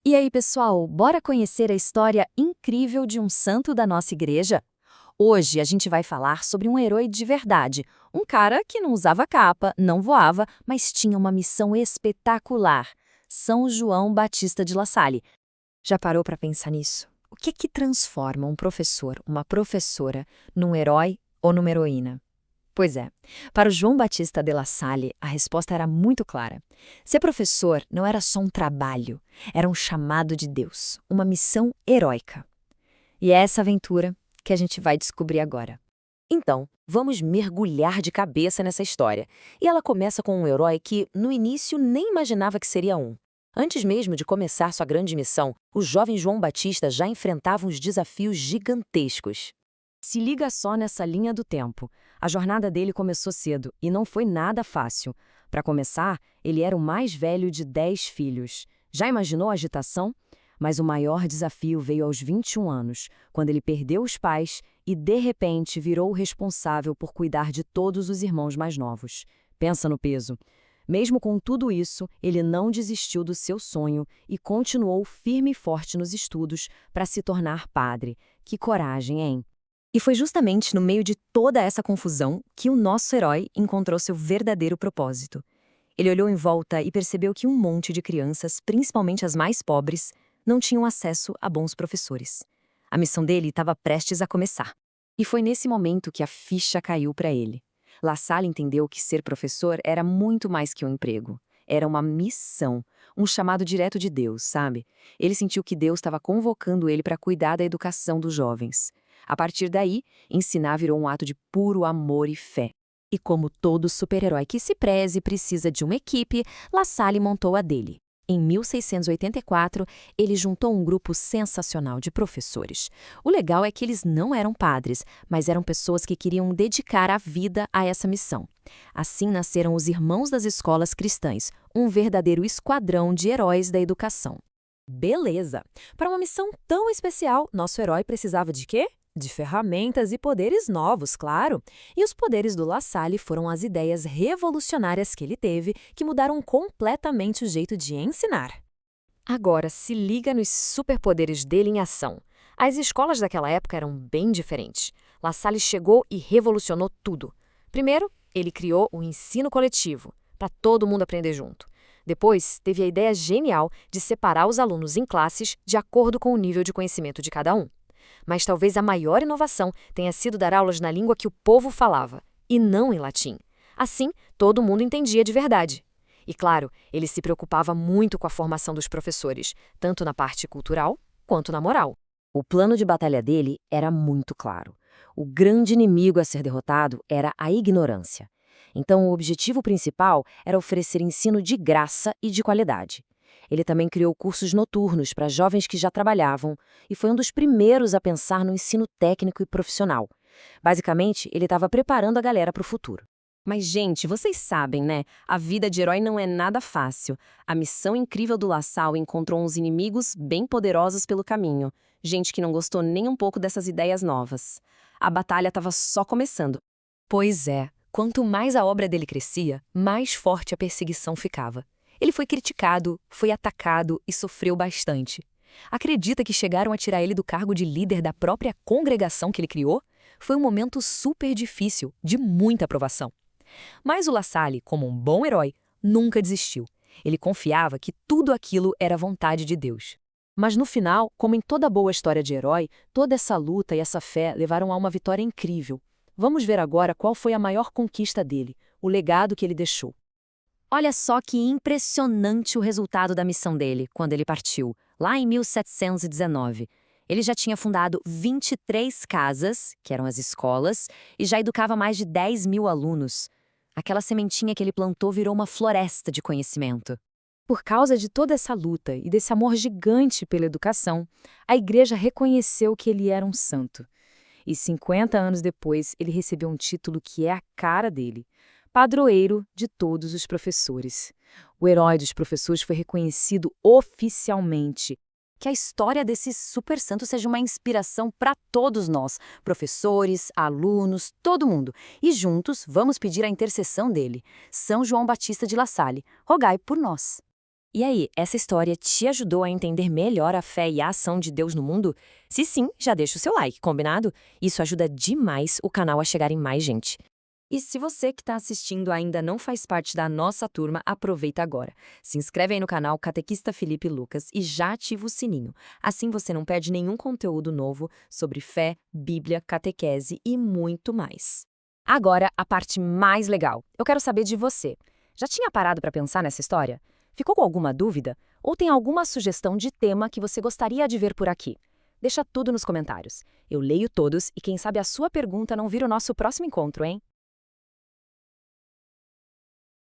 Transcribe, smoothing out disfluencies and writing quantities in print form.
E aí, pessoal, bora conhecer a história incrível de um santo da nossa igreja? Hoje a gente vai falar sobre um herói de verdade, um cara que não usava capa, não voava, mas tinha uma missão espetacular. São João Batista de La Salle. Já parou para pensar nisso? O que transforma um professor, uma professora, num herói ou numa heroína? Pois é, para o João Batista de La Salle, a resposta era muito clara. Ser professor não era só um trabalho, era um chamado de Deus, uma missão heróica. E é essa aventura que a gente vai descobrir agora. Então, vamos mergulhar de cabeça nessa história. E ela começa com um herói que, no início, nem imaginava que seria um. Antes mesmo de começar sua grande missão, o jovem João Batista já enfrentava uns desafios gigantescos. Se liga só nessa linha do tempo. A jornada dele começou cedo e não foi nada fácil. Para começar, ele era o mais velho de 10 filhos. Já imaginou a agitação? Mas o maior desafio veio aos 21 anos, quando ele perdeu os pais e, de repente, virou o responsável por cuidar de todos os irmãos mais novos. Pensa no peso. Mesmo com tudo isso, ele não desistiu do seu sonho e continuou firme e forte nos estudos para se tornar padre. Que coragem, hein? E foi justamente no meio de toda essa confusão que o nosso herói encontrou seu verdadeiro propósito. Ele olhou em volta e percebeu que um monte de crianças, principalmente as mais pobres, não tinham acesso a bons professores. A missão dele estava prestes a começar. E foi nesse momento que a ficha caiu para ele. La Salle entendeu que ser professor era muito mais que um emprego. Era uma missão, um chamado direto de Deus, sabe? Ele sentiu que Deus estava convocando ele para cuidar da educação dos jovens. A partir daí, ensinar virou um ato de puro amor e fé. E como todo super-herói que se preze precisa de uma equipe, La Salle montou a dele. Em 1684, ele juntou um grupo sensacional de professores. O legal é que eles não eram padres, mas eram pessoas que queriam dedicar a vida a essa missão. Assim nasceram os Irmãos das Escolas Cristãs, um verdadeiro esquadrão de heróis da educação. Beleza! Para uma missão tão especial, nosso herói precisava de quê? De ferramentas e poderes novos, claro. E os poderes do La Salle foram as ideias revolucionárias que ele teve, que mudaram completamente o jeito de ensinar. Agora, se liga nos superpoderes dele em ação. As escolas daquela época eram bem diferentes. La Salle chegou e revolucionou tudo. Primeiro, ele criou o ensino coletivo, para todo mundo aprender junto. Depois, teve a ideia genial de separar os alunos em classes de acordo com o nível de conhecimento de cada um. Mas talvez a maior inovação tenha sido dar aulas na língua que o povo falava, e não em latim. Assim, todo mundo entendia de verdade. E claro, ele se preocupava muito com a formação dos professores, tanto na parte cultural quanto na moral. O plano de batalha dele era muito claro. O grande inimigo a ser derrotado era a ignorância. Então, o objetivo principal era oferecer ensino de graça e de qualidade. Ele também criou cursos noturnos para jovens que já trabalhavam e foi um dos primeiros a pensar no ensino técnico e profissional. Basicamente, ele estava preparando a galera para o futuro. Mas, gente, vocês sabem, né? A vida de herói não é nada fácil. A missão incrível do La Salle encontrou uns inimigos bem poderosos pelo caminho. Gente que não gostou nem um pouco dessas ideias novas. A batalha estava só começando. Pois é, quanto mais a obra dele crescia, mais forte a perseguição ficava. Ele foi criticado, foi atacado e sofreu bastante. Acredita que chegaram a tirar ele do cargo de líder da própria congregação que ele criou? Foi um momento super difícil, de muita aprovação. Mas o La Salle, como um bom herói, nunca desistiu. Ele confiava que tudo aquilo era vontade de Deus. Mas no final, como em toda boa história de herói, toda essa luta e essa fé levaram a uma vitória incrível. Vamos ver agora qual foi a maior conquista dele, o legado que ele deixou. Olha só que impressionante o resultado da missão dele, quando ele partiu, lá em 1719. Ele já tinha fundado 23 casas, que eram as escolas, e já educava mais de 10.000 alunos. Aquela sementinha que ele plantou virou uma floresta de conhecimento. Por causa de toda essa luta e desse amor gigante pela educação, a igreja reconheceu que ele era um santo. E 50 anos depois, ele recebeu um título que é a cara dele: padroeiro de todos os professores. O herói dos professores foi reconhecido oficialmente. Que a história desse super santo seja uma inspiração para todos nós, professores, alunos, todo mundo. E juntos vamos pedir a intercessão dele. São João Batista de La Salle, rogai por nós. E aí, essa história te ajudou a entender melhor a fé e a ação de Deus no mundo? Se sim, já deixa o seu like, combinado? Isso ajuda demais o canal a chegar em mais gente. E se você que está assistindo ainda não faz parte da nossa turma, aproveita agora. Se inscreve aí no canal Catequista Felipe Lucas e já ativa o sininho. Assim você não perde nenhum conteúdo novo sobre fé, Bíblia, catequese e muito mais. Agora, a parte mais legal. Eu quero saber de você. Já tinha parado para pensar nessa história? Ficou com alguma dúvida? Ou tem alguma sugestão de tema que você gostaria de ver por aqui? Deixa tudo nos comentários. Eu leio todos e quem sabe a sua pergunta não vira o nosso próximo encontro, hein?